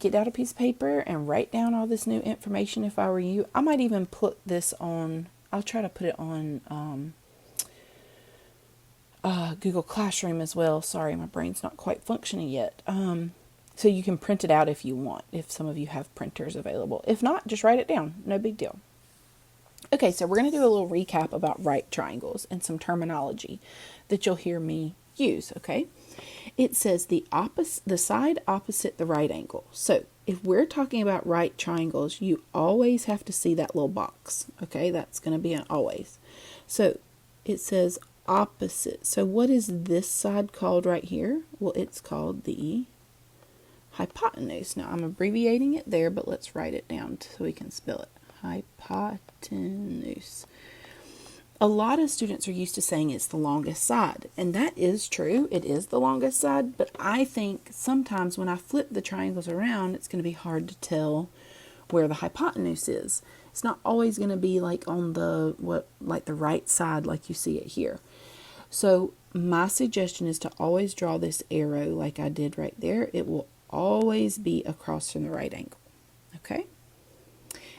get out a piece of paper and write down all this new information if I were you. I might even put this on, I'll try to put it on Google Classroom as well. Sorry, my brain's not quite functioning yet. So you can print it out if you want, if some of you have printers available. If not, just write it down. No big deal. Okay, so we're going to do a little recap about right triangles and some terminology that you'll hear me use, okay? It says the side opposite the right angle. So if we're talking about right triangles, you always have to see that little box, okay? That's going to be an always. So it says opposite. So what is this side called right here? Well, it's called the hypotenuse. Now I'm abbreviating it there, but let's write it down so we can spell it. Hypotenuse. A lot of students are used to saying it's the longest side, and that is true. It is the longest side, but I think sometimes when I flip the triangles around, it's going to be hard to tell where the hypotenuse is. It's not always going to be like on the the right side like you see it here. So my suggestion is to always draw this arrow like I did right there. It will always be across from the right angle. Okay?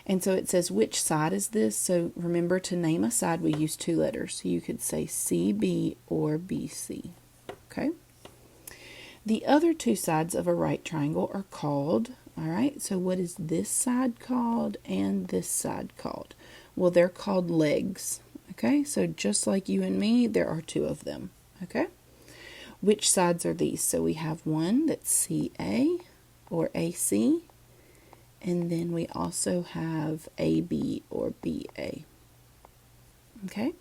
And so it says, which side is this? So remember, to name a side, we use two letters. So you could say CB or BC. Okay? The other two sides of a right triangle are called, all right? So what is this side called and this side called? Well, they're called legs. Okay? So just like you and me, there are two of them. Okay? Which sides are these? So we have one that's CA or AC. And then we also have AB or BA. Okay?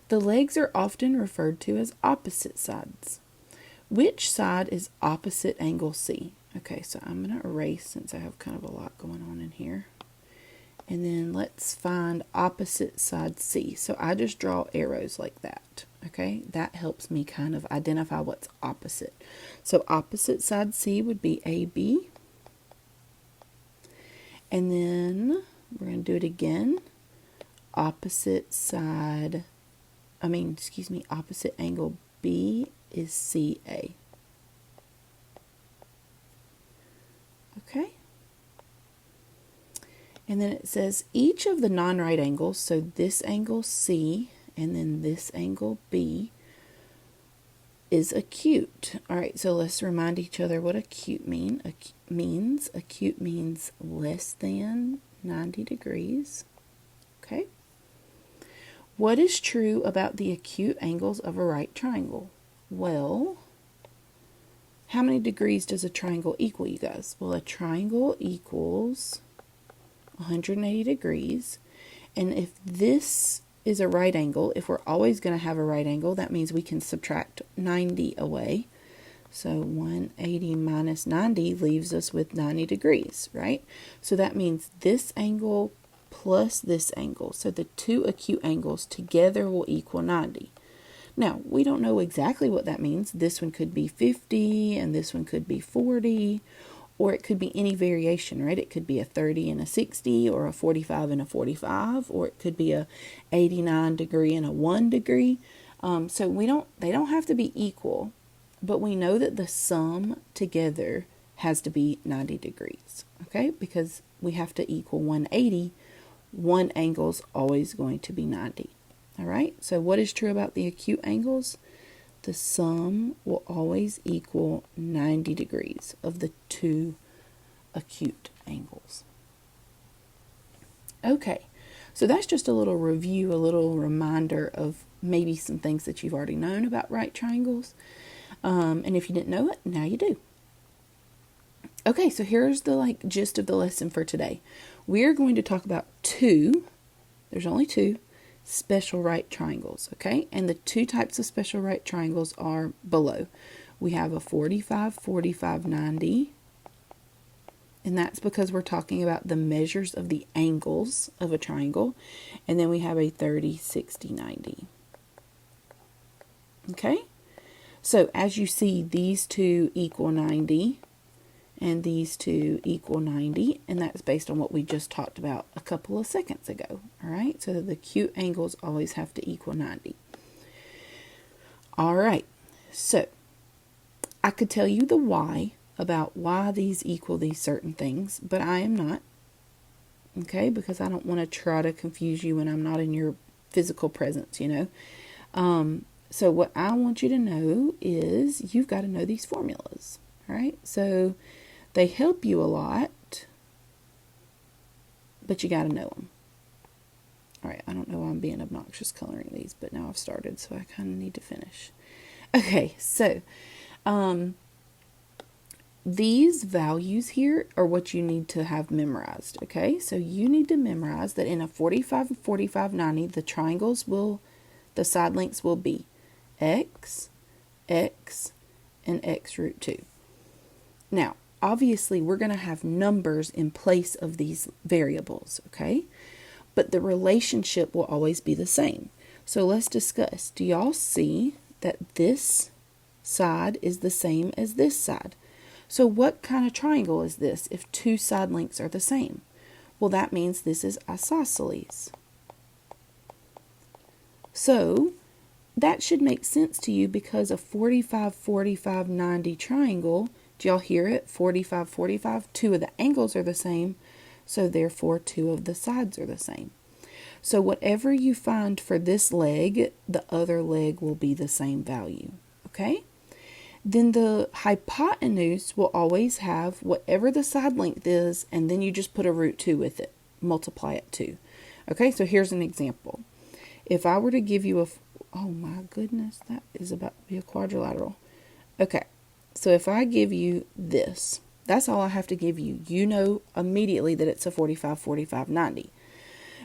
The legs are often referred to as opposite sides. Which side is opposite angle C? Okay, so I'm going to erase since I have kind of a lot going on in here. And then let's find opposite side C. So I just draw arrows like that. Okay, that helps me kind of identify what's opposite. So opposite side C would be AB. And then we're going to do it again. Opposite angle B is CA. Okay. And then it says each of the non-right angles, so this angle C and then this angle B, is acute. All right, so let's remind each other what acute means. Acute means less than 90 degrees. Okay. What is true about the acute angles of a right triangle? Well, how many degrees does a triangle equal, you guys? Well, a triangle equals 180 degrees. And if this is a right angle, if we're always going to have a right angle, that means we can subtract 90 away. So 180 minus 90 leaves us with 90 degrees, right? So that means this angle plus this angle. So the two acute angles together will equal 90. Now, we don't know exactly what that means. This one could be 50 and this one could be 40, or it could be any variation, right? It could be a 30 and a 60, or a 45 and a 45, or it could be a 89 degree and a 1 degree. So they don't have to be equal, but we know that the sum together has to be 90 degrees, okay? Because we have to equal 180. One angle's always going to be 90, all right? So what is true about the acute angles? The sum will always equal 90 degrees of the two acute angles. Okay, so that's just a little review, a little reminder of maybe some things that you've already known about right triangles. And if you didn't know it, now you do. Okay, so here's the gist of the lesson for today. We're going to talk about there's only two, special right triangles, okay? And the two types of special right triangles are below. We have a 45, 45, 90, and that's because we're talking about the measures of the angles of a triangle. And then we have a 30, 60, 90. Okay? So as you see, these two equal 90, and these two equal 90, and that's based on what we just talked about a couple of seconds ago, all right? So the acute angles always have to equal 90. All right, so I could tell you the why about why these equal these certain things, but I am not. Okay, because I don't want to try to confuse you when I'm not in your physical presence, So what I want you to know is you've got to know these formulas, right? So they help you a lot, but you got to know them. All right, I don't know why I'm being obnoxious coloring these, but now I've started, so I kind of need to finish. Okay, so these values here are what you need to have memorized, okay? So you need to memorize that in a 45, 45, 90, the side lengths will be x, x, and x root 2. Now, obviously, we're going to have numbers in place of these variables, okay? But the relationship will always be the same. So let's discuss. Do y'all see that this side is the same as this side? So what kind of triangle is this if two side lengths are the same? Well, that means this is isosceles. So that should make sense to you because a 45, 45, 90 triangle, do y'all hear it? 45, 45, two of the angles are the same, so therefore two of the sides are the same. So whatever you find for this leg, the other leg will be the same value, okay? Then the hypotenuse will always have whatever the side length is, and then you just put a root 2 with it. Multiply it 2. Okay, so here's an example. If I were to give you oh my goodness, that is about to be a quadrilateral. Okay, so if I give you this, that's all I have to give you. You know immediately that it's a 45, 45, 90.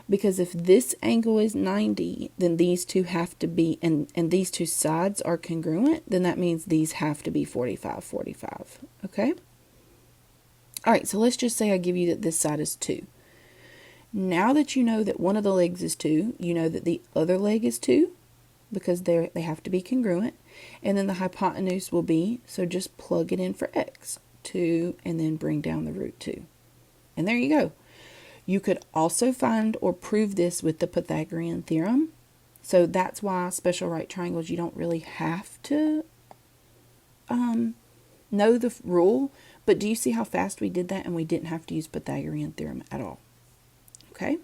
Because if this angle is 90, then these two have to be, and these two sides are congruent, then that means these have to be 45, 45. Okay? All right, so let's just say I give you that this side is 2. Now that you know that one of the legs is 2, you know that the other leg is 2, because they have to be congruent. And then the hypotenuse will be, so just plug it in for x, 2, and then bring down the root 2. And there you go. You could also find or prove this with the Pythagorean theorem. So that's why special right triangles, you don't really have to know the rule. But do you see how fast we did that and we didn't have to use Pythagorean theorem at all? Okay.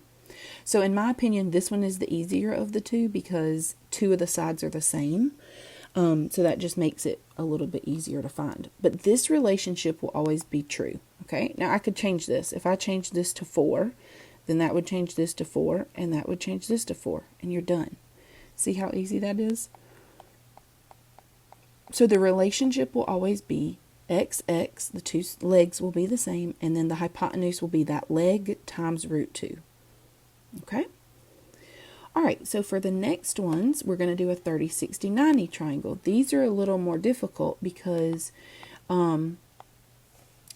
So in my opinion, this one is the easier of the two because two of the sides are the same. So that just makes it a little bit easier to find. But this relationship will always be true. Okay, now I could change this. If I change this to 4, then that would change this to 4, and that would change this to 4, and you're done. See how easy that is? So the relationship will always be x, x, the two legs will be the same, and then the hypotenuse will be that leg times root 2. Okay? All right, so for the next ones, we're going to do a 30, 60, 90 triangle. These are a little more difficult because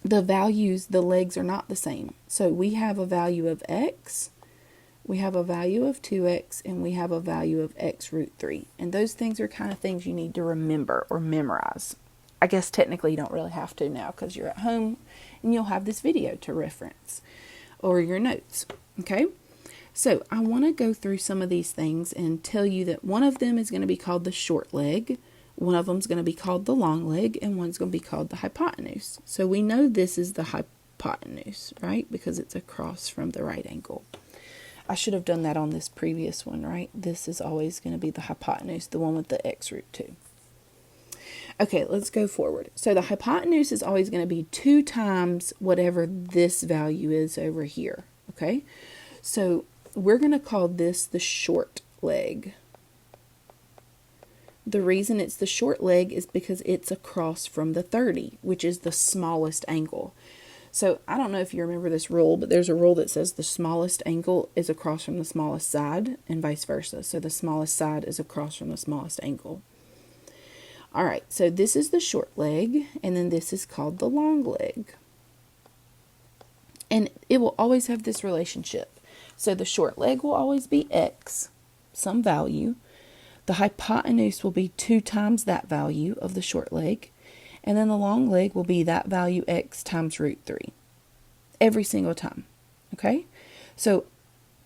the values, the legs are not the same. So we have a value of x, we have a value of 2x, and we have a value of x root 3. And those things are kind of things you need to remember or memorize. I guess technically you don't really have to now because you're at home and you'll have this video to reference or your notes. Okay? So I want to go through some of these things and tell you that one of them is going to be called the short leg, one of them is going to be called the long leg, and one's going to be called the hypotenuse. So we know this is the hypotenuse, right? Because it's across from the right angle. I should have done that on this previous one, right? This is always going to be the hypotenuse, the one with the x root 2. Okay, let's go forward. So the hypotenuse is always going to be 2 times whatever this value is over here, okay? So we're going to call this the short leg. The reason it's the short leg is because it's across from the 30, which is the smallest angle. So I don't know if you remember this rule, but there's a rule that says the smallest angle is across from the smallest side and vice versa. So the smallest side is across from the smallest angle. All right, so this is the short leg, and then this is called the long leg. And it will always have this relationship. So the short leg will always be x, some value. The hypotenuse will be 2 times that value of the short leg. And then the long leg will be that value x times root 3. Every single time. Okay? So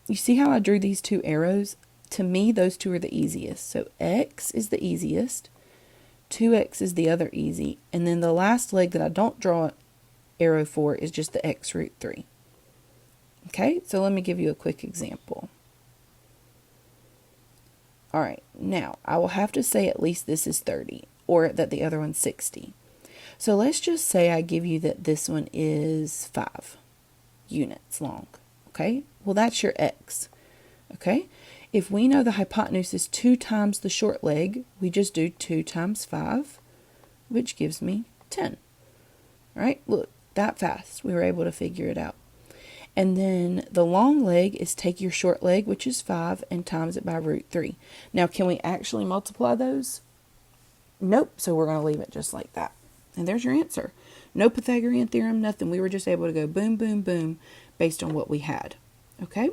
you see how I drew these 2 arrows? To me, those two are the easiest. So x is the easiest. 2x is the other easy. And then the last leg that I don't draw an arrow for is just the x root 3. Okay, so let me give you a quick example. All right, now I will have to say at least this is 30, or that the other one's 60. So let's just say I give you that this one is 5 units long. Okay, well that's your x. Okay, if we know the hypotenuse is 2 times the short leg, we just do 2 times 5, which gives me 10. All right, look, that fast. We were able to figure it out. And then the long leg is take your short leg, which is 5, and times it by root 3. Now, can we actually multiply those? Nope, so we're going to leave it just like that. And there's your answer. No Pythagorean theorem, nothing. We were just able to go boom, boom, boom based on what we had. Okay?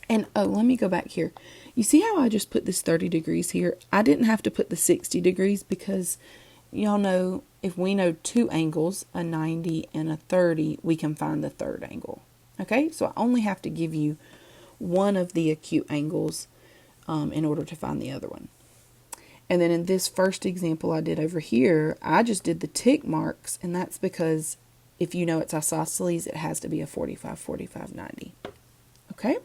And oh, let me go back here. You see how I just put this 30 degrees here? I didn't have to put the 60 degrees because y'all know if we know two angles, a 90 and a 30, we can find the third angle. Okay, so I only have to give you one of the acute angles in order to find the other one. And then in this first example I did over here, I just did the tick marks, and that's because if you know it's isosceles, it has to be a 45, 45, 90. Okay?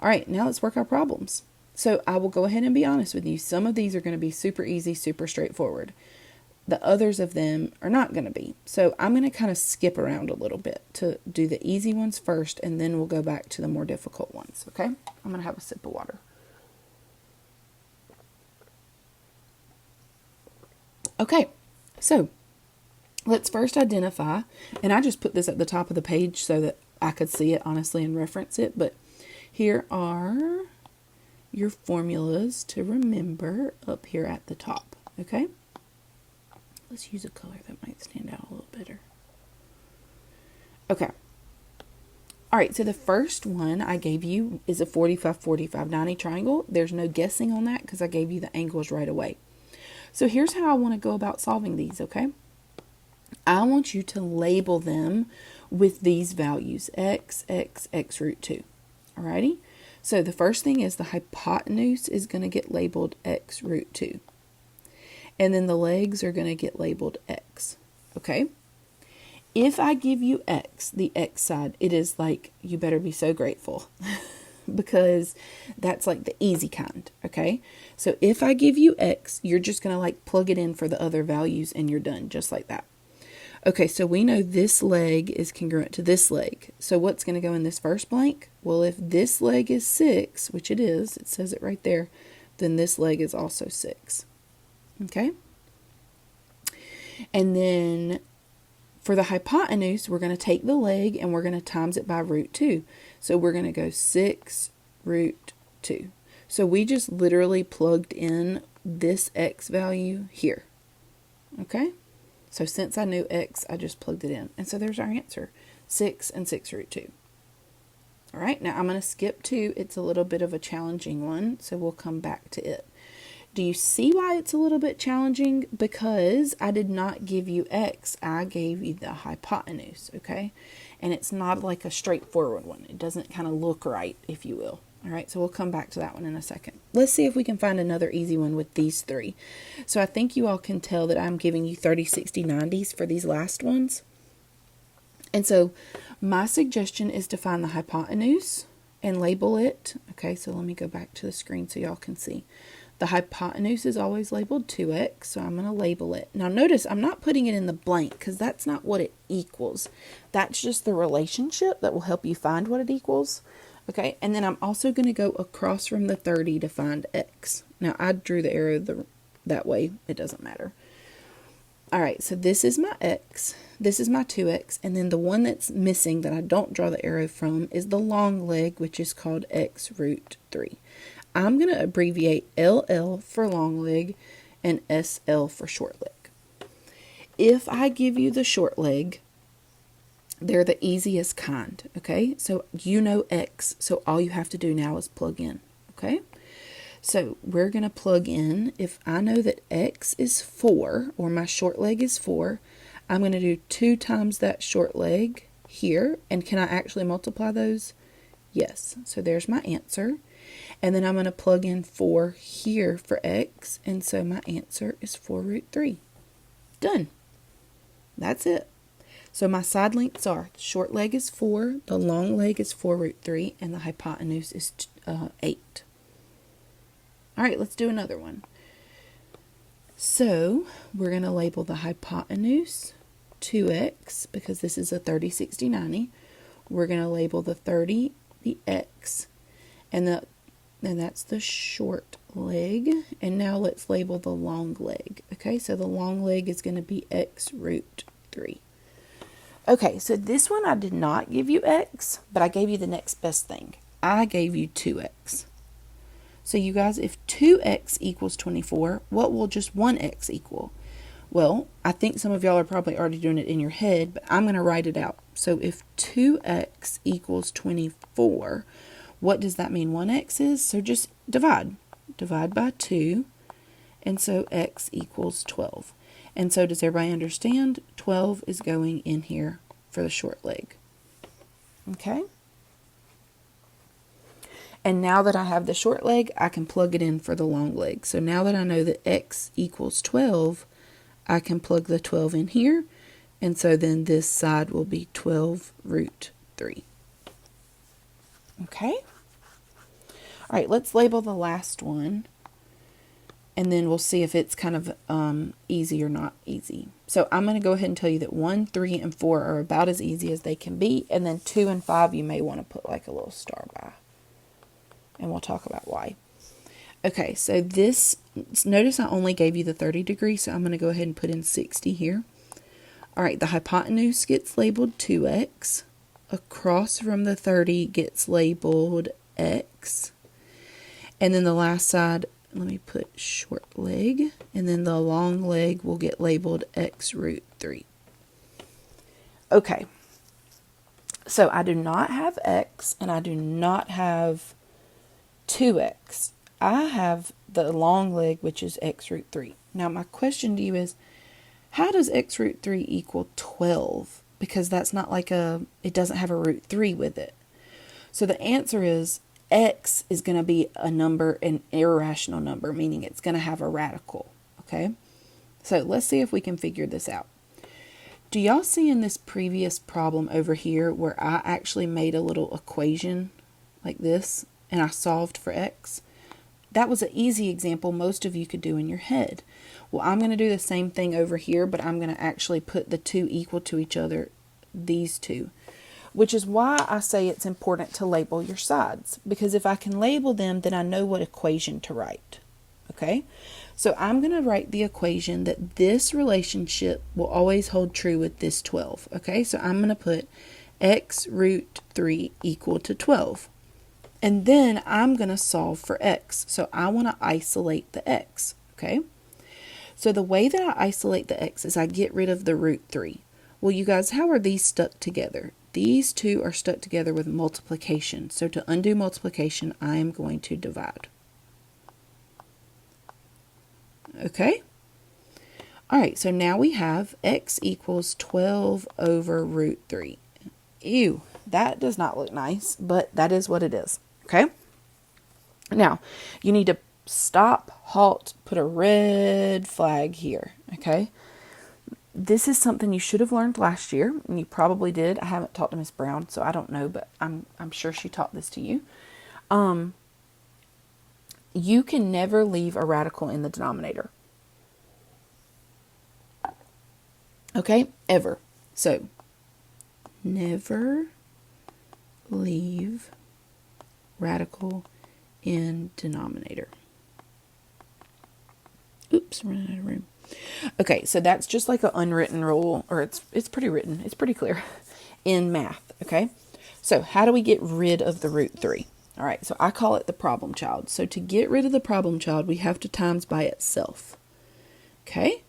All right, now let's work our problems. So I will go ahead and be honest with you. Some of these are going to be super easy, super straightforward. The others of them are not going to be. So I'm going to kind of skip around a little bit to do the easy ones first, and then we'll go back to the more difficult ones. Okay? I'm going to have a sip of water. Okay, so let's first identify, and I just put this at the top of the page so that I could see it honestly and reference it, but here are your formulas to remember up here at the top, okay? Let's use a color that might stand out a little better. Okay. All right, so the first one I gave you is a 45, 45, 90 triangle. There's no guessing on that because I gave you the angles right away. So here's how I want to go about solving these, okay? I want you to label them with these values, x, x, x root 2. Alrighty? So the first thing is the hypotenuse is going to get labeled x root 2. And then the legs are going to get labeled x. Okay? If I give you x, the x side, it is like, you better be so grateful. Because that's like the easy kind, okay? So if I give you x, you're just going to like plug it in for the other values and you're done, just like that. Okay, so we know this leg is congruent to this leg. So what's going to go in this first blank? Well, if this leg is 6, which it is, it says it right there, then this leg is also 6. Okay? And then for the hypotenuse, we're going to take the leg and we're going to times it by root 2. So we're going to go 6 root 2. So we just literally plugged in this x value here. Okay? So since I knew x, I just plugged it in. And so there's our answer, 6 and 6 root 2. All right, now I'm going to skip 2. It's a little bit of a challenging one, so we'll come back to it. Do you see why it's a little bit challenging? Because I did not give you x, I gave you the hypotenuse, okay? And it's not like a straightforward one. It doesn't kind of look right, if you will. All right, so we'll come back to that one in a second. Let's see if we can find another easy one with these three. So I think you all can tell that I'm giving you 30, 60, 90s for these last ones. And so my suggestion is to find the hypotenuse and label it. Okay, so let me go back to the screen so y'all can see. The hypotenuse is always labeled 2x, so I'm going to label it. Now notice I'm not putting it in the blank because that's not what it equals. That's just the relationship that will help you find what it equals. Okay, and then I'm also going to go across from the 30 to find x. Now I drew the arrow that way. It doesn't matter. All right, so this is my x. This is my 2x. And then the one that's missing that I don't draw the arrow from is the long leg, which is called x root 3. I'm going to abbreviate LL for long leg and SL for short leg. If I give you the short leg, they're the easiest kind, okay? So you know x, so all you have to do now is plug in, okay? So we're going to plug in, if I know that x is 4, or my short leg is 4, I'm going to do 2 times that short leg here. And can I actually multiply those? Yes. So there's my answer. And then I'm going to plug in 4 here for x. And so my answer is 4 root 3. Done. That's it. So my side lengths are, the short leg is 4, the long leg is 4 root 3, and the hypotenuse is 8. All right, let's do another one. So we're going to label the hypotenuse 2x, because this is a 30, 60, 90. We're going to label the 30 the x, and that's the short leg. And now let's label the long leg. Okay, so the long leg is going to be x root 3. Okay, so this one I did not give you x, but I gave you the next best thing. I gave you 2x. So you guys, if 2x equals 24, what will just 1x equal? Well, I think some of y'all are probably already doing it in your head, but I'm going to write it out. So if 2x equals 24, what does that mean 1x is? So just divide. Divide by 2, and so x equals 12. And so does everybody understand? 12 is going in here for the short leg. Okay? And now that I have the short leg, I can plug it in for the long leg. So now that I know that x equals 12, I can plug the 12 in here. And so then this side will be 12 root 3. Okay? All right, let's label the last one. And then we'll see if it's kind of easy or not easy. So I'm going to go ahead and tell you that 1, 3, and 4 are about as easy as they can be. And then 2 and 5 you may want to put like a little star by. And we'll talk about why. Okay, so this, notice I only gave you the 30 degrees, so I'm going to go ahead and put in 60 here. All right, the hypotenuse gets labeled 2x. Across from the 30 gets labeled x. And then the last side, let me put short leg, and then the long leg will get labeled x root 3. Okay, so I do not have x, and I do not have 2x. I have the long leg, which is x root 3. Now my question to you is, how does x root 3 equal 12? Because that's not like it doesn't have a root 3 with it. So the answer is x is going to be a number, an irrational number, meaning it's going to have a radical. Okay? So let's see if we can figure this out. Do y'all see in this previous problem over here where I actually made a little equation like this? And I solved for x. That was an easy example most of you could do in your head. Well, I'm going to do the same thing over here, but I'm going to actually put the two equal to each other, these two. Which is why I say it's important to label your sides. Because if I can label them, then I know what equation to write. Okay? So I'm going to write the equation that this relationship will always hold true with this 12. Okay? So I'm going to put x root 3 equal to 12. And then I'm going to solve for x. So I want to isolate the x, okay? So the way that I isolate the x is I get rid of the root 3. Well, you guys, how are these stuck together? These two are stuck together with multiplication. So to undo multiplication, I am going to divide. Okay? All right, so now we have x equals 12 over root 3. Ew, that does not look nice, but that is what it is. Okay? Now, you need to stop, halt, put a red flag here. Okay? This is something you should have learned last year, and you probably did. I haven't talked to Miss Brown, so I don't know, but I'm sure she taught this to you. You can never leave a radical in the denominator. Okay? Ever. So, never leave radical in denominator. Oops, running out of room. Okay, so that's just like an unwritten rule, or it's pretty written. It's pretty clear in math, okay? So how do we get rid of the root 3? All right, so I call it the problem child. So to get rid of the problem child, we have to times by itself, okay?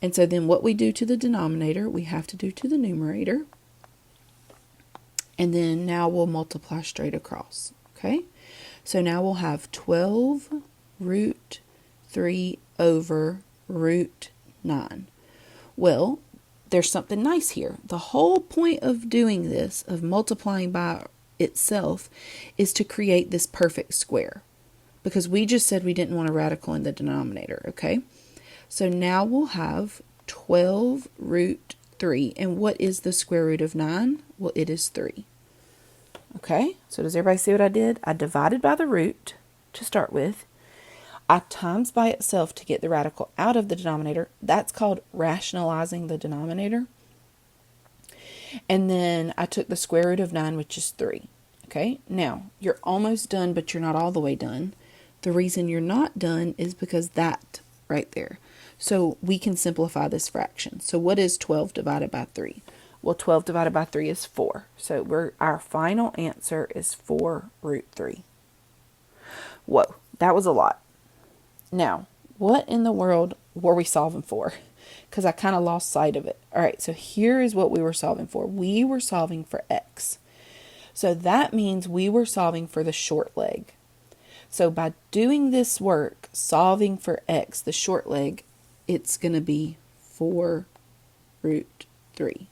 And so then what we do to the denominator, we have to do to the numerator. And then now we'll multiply straight across, okay? So now we'll have 12 root 3 over root 9. Well, there's something nice here. The whole point of doing this, of multiplying by itself, is to create this perfect square. because we just said we didn't want a radical in the denominator, okay? So now we'll have 12 root 3. And what is the square root of 9? Well, it is 3. Okay, so does everybody see what I did? I divided by the root to start with. I times by itself to get the radical out of the denominator. That's called rationalizing the denominator. And then I took the square root of 9, which is 3. Okay, now you're almost done, but you're not all the way done. The reason you're not done is because that right there. So we can simplify this fraction. So what is 12 divided by 3? Well, 12 divided by 3 is 4. So our final answer is 4 root 3. Whoa, that was a lot. Now, what in the world were we solving for? Because I kind of lost sight of it. All right, so here is what we were solving for. We were solving for x. So that means we were solving for the short leg. So by doing this work, solving for x, the short leg, it's going to be 4 root 3.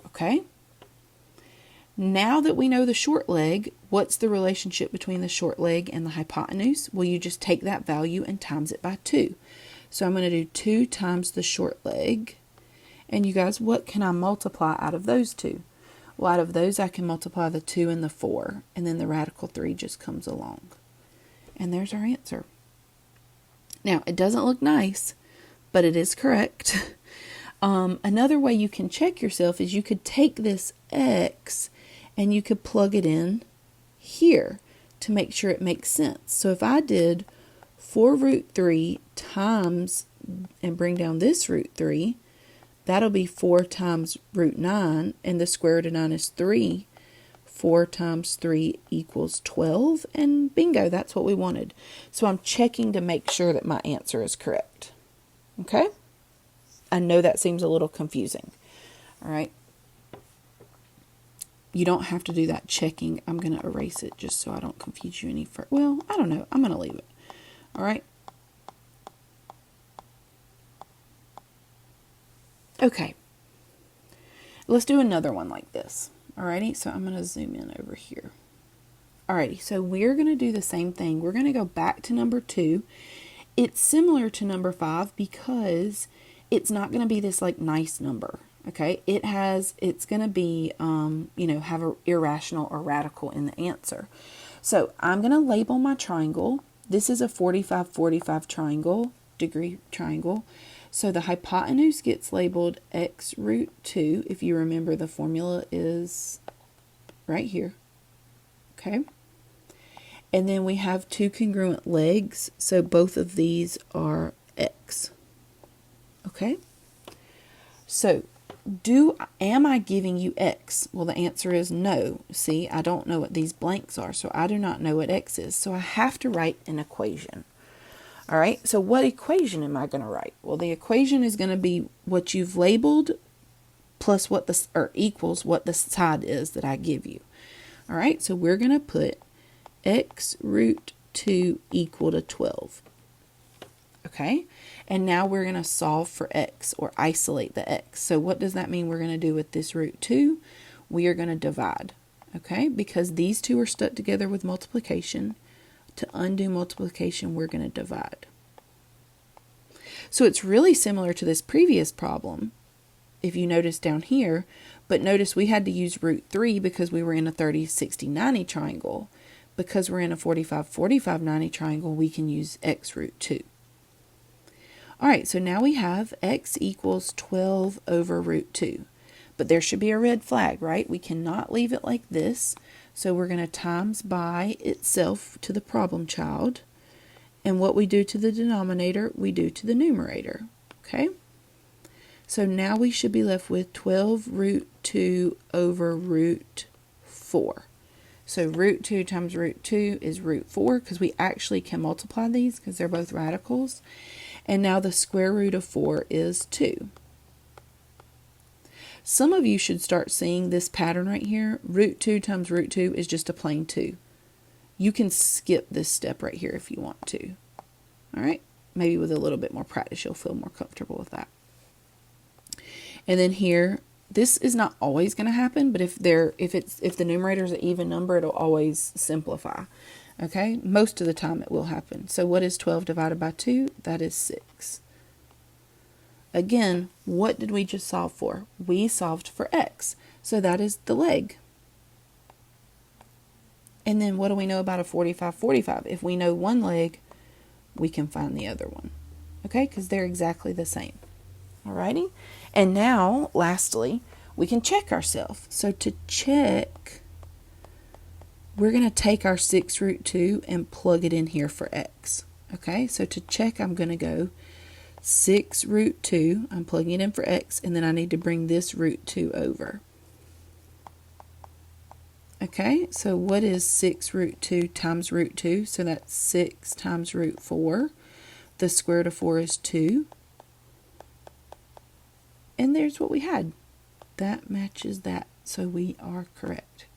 Okay? Now that we know the short leg, what's the relationship between the short leg and the hypotenuse? Well, you just take that value and times it by 2. So I'm going to do 2 times the short leg. And you guys, what can I multiply out of those two? Well, out of those, I can multiply the 2 and the 4. And then the radical 3 just comes along. And there's our answer. Now, it doesn't look nice, but it is correct. Another way you can check yourself is you could take this x and you could plug it in here to make sure it makes sense. So if I did 4 root 3 times, and bring down this root 3, that'll be 4 times root 9, and the square root of 9 is 3. 4 times 3 equals 12, and bingo, that's what we wanted. So I'm checking to make sure that my answer is correct. Okay? I know that seems a little confusing. All right? You don't have to do that checking. I'm going to erase it just so I don't confuse you any further. Well, I don't know. I'm going to leave it. All right? Okay. Let's do another one like this. Alrighty, so I'm going to zoom in over here. Alrighty, so we're going to do the same thing. We're going to go back to number 2. It's similar to number 5 because it's not going to be this like nice number. Okay, it's going to be, have an irrational or radical in the answer. So I'm going to label my triangle. This is a 45-45 triangle, degree triangle. So the hypotenuse gets labeled x root 2. If you remember, the formula is right here. Okay. And then we have 2 congruent legs. So both of these are x. Okay. So am I giving you x? Well, the answer is no. See, I don't know what these blanks are. So I do not know what x is. So I have to write an equation. All right, so what equation am I going to write? Well, the equation is going to be what you've labeled plus equals what the side is that I give you. All right, so we're going to put x root 2 equal to 12. Okay, and now we're going to solve for x or isolate the x. So what does that mean we're going to do with this root 2? We are going to divide, okay, because these two are stuck together with multiplication. To undo multiplication, we're going to divide. So it's really similar to this previous problem, if you notice down here, but notice we had to use root 3 because we were in a 30-60-90 triangle. Because we're in a 45-45-90 triangle, we can use x root 2. All right, so now we have x equals 12 over root 2. But there should be a red flag, right? We cannot leave it like this. So we're going to times by itself to the problem child. And what we do to the denominator, we do to the numerator. Okay? So now we should be left with 12 root 2 over root 4. So root 2 times root 2 is root 4 because we actually can multiply these because they're both radicals. And now the square root of 4 is 2. Some of you should start seeing this pattern right here. Root 2 times root 2 is just a plain 2. You can skip this step right here if you want to. All right? Maybe with a little bit more practice, you'll feel more comfortable with that. And then here, this is not always going to happen, but if the numerator is an even number, it'll always simplify. Okay, most of the time it will happen. So what is 12 divided by 2? That is 6. Again, what did we just solve for? We solved for x. So that is the leg. And then what do we know about a 45-45? If we know one leg, we can find the other one. Okay, because they're exactly the same. Alrighty? And now, lastly, we can check ourselves. So to check, we're going to take our 6 root 2 and plug it in here for x. Okay, so to check, I'm going to go 6 root 2, I'm plugging it in for x, and then I need to bring this root 2 over. Okay, so what is 6 root 2 times root 2? So that's 6 times root 4. The square root of 4 is 2. And there's what we had. That matches that, so we are correct.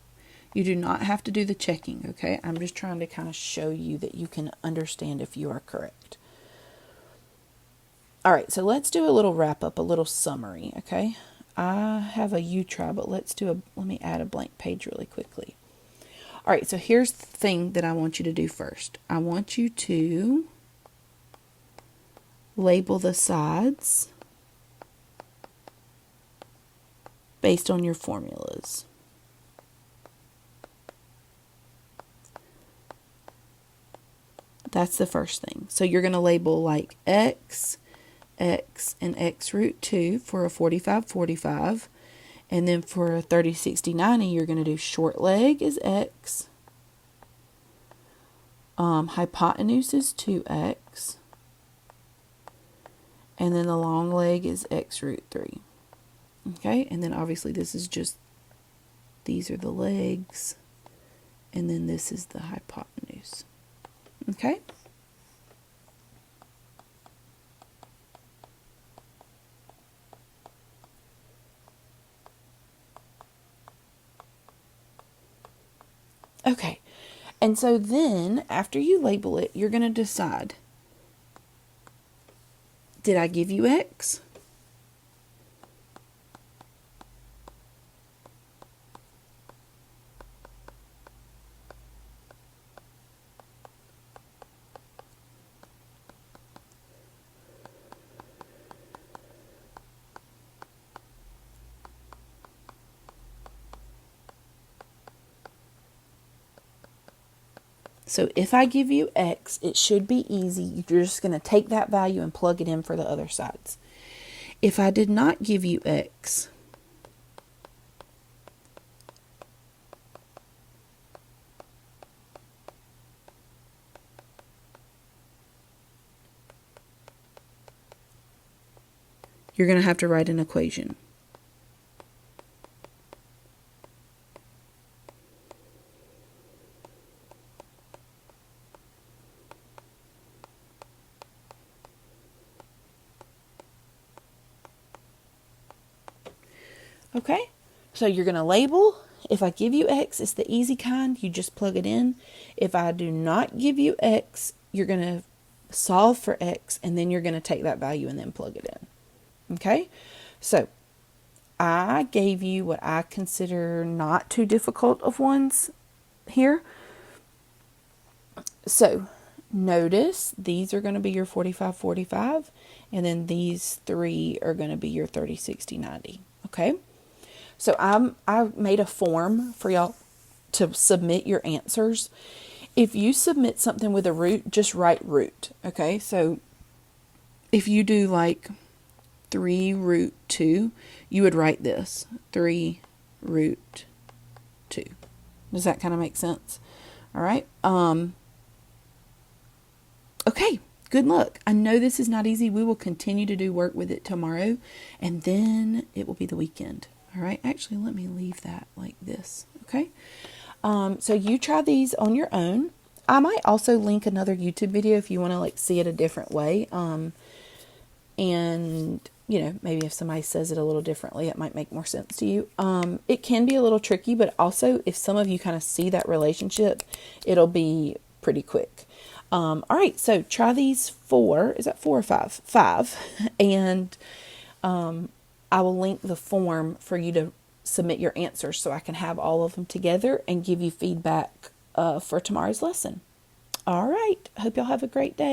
You do not have to do the checking, okay? I'm just trying to kind of show you that you can understand if you are correct. All right, so let's do a little wrap up, a little summary, okay? I have a you try, but let me add a blank page really quickly. All right, so here's the thing that I want you to do first. I want you to label the sides based on your formulas. That's the first thing. So you're going to label like x, x, and x root 2 for a 45-45. And then for a 30-60-90, you're going to do short leg is x. Hypotenuse is 2x. And then the long leg is x root 3. Okay, and then obviously this is just, these are the legs. And then this is the hypotenuse. Okay? Okay, and so then after you label it, you're going to decide, did I give you x? So if I give you x, it should be easy. You're just going to take that value and plug it in for the other sides. If I did not give you x, you're going to have to write an equation. Okay, so you're going to label. If I give you x, it's the easy kind. You just plug it in. If I do not give you x, you're going to solve for x, and then you're going to take that value and then plug it in. Okay, so I gave you what I consider not too difficult of ones here. So notice these are going to be your 45-45, and then these 3 are going to be your 30-60-90. Okay. So I made a form for y'all to submit your answers. If you submit something with a root, just write root. Okay, so if you do like 3 root 2, you would write this, 3 root 2. Does that kind of make sense? All right. Okay, good luck. I know this is not easy. We will continue to do work with it tomorrow, and then it will be the weekend. All right, actually, let me leave that like this, okay? So you try these on your own. I might also link another YouTube video if you want to like see it a different way. And, you know, maybe if somebody says it a little differently, it might make more sense to you. It can be a little tricky, but also if some of you kind of see that relationship, it'll be pretty quick. All right, so try these 4. Is that 4 or 5? 5. And I will link the form for you to submit your answers so I can have all of them together and give you feedback for tomorrow's lesson. All right. Hope y'all have a great day.